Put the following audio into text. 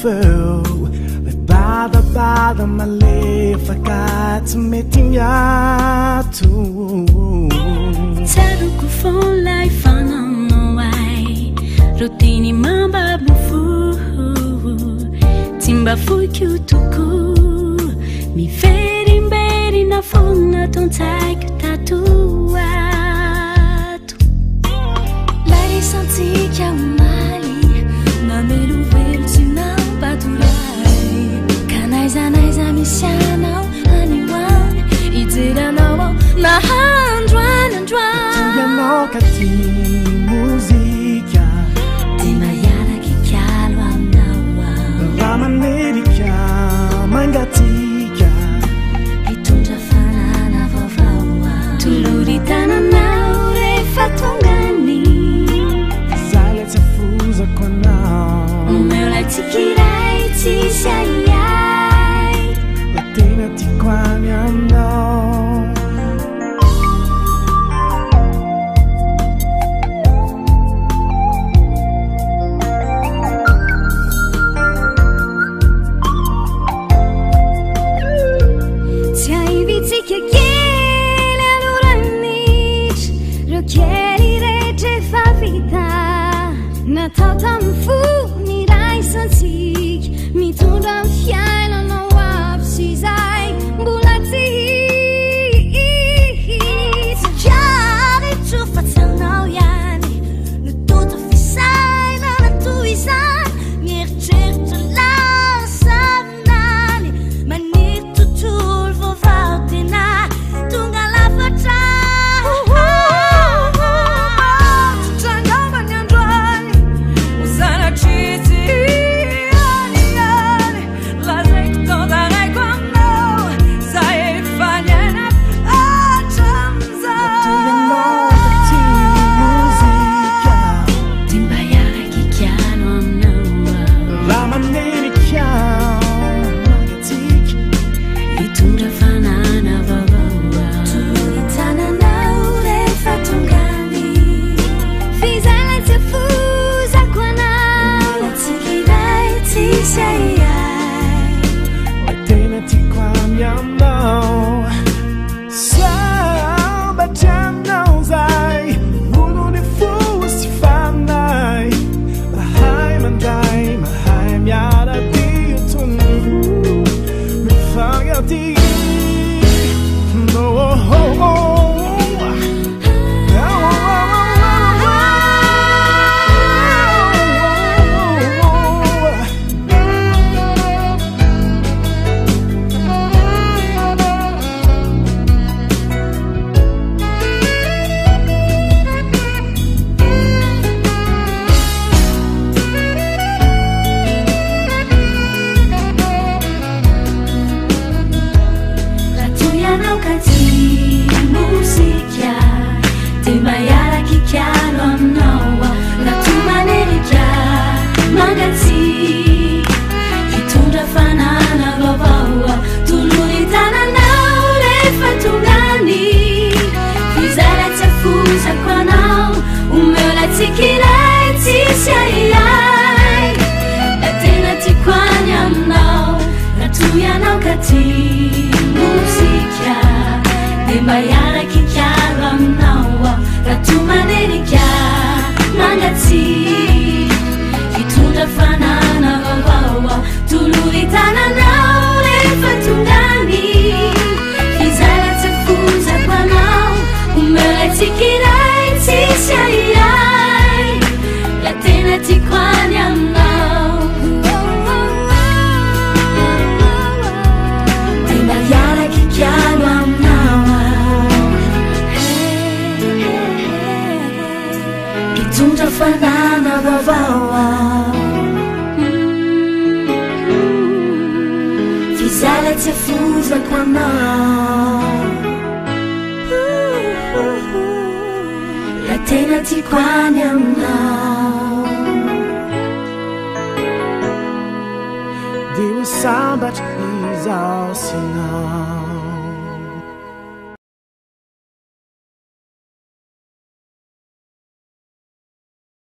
feo le bada malefaka tsy mety miato tsaruko fonlay fananao ay rotiny mambabofo timba foiko toko miverimberina fona tontsaiko tatoato laisantsika omaly mamelovelo tsy nampatoray kanaizanaiza misy anao anioany ijeranao ao nahandroanandroany ianao ka ty mozika ty mayaraky kialo aminao ao raha manerika mangatika hitondra fanana vaovao ao tolorytananao rehefa tongany zale tsy afozako anao meu lay tsikiray tsisy aiay la tena tiako any aminao Natao tamin'ny fony raisantsika mitondra ny fiainanao avy sy izay mbola tsy hiaritro fa tsy anao ihany notota fisainana toy izany mieritreritra lasa aminany maniry tontolo vaovao tena tonga lafatra Deus sabe is all sinal.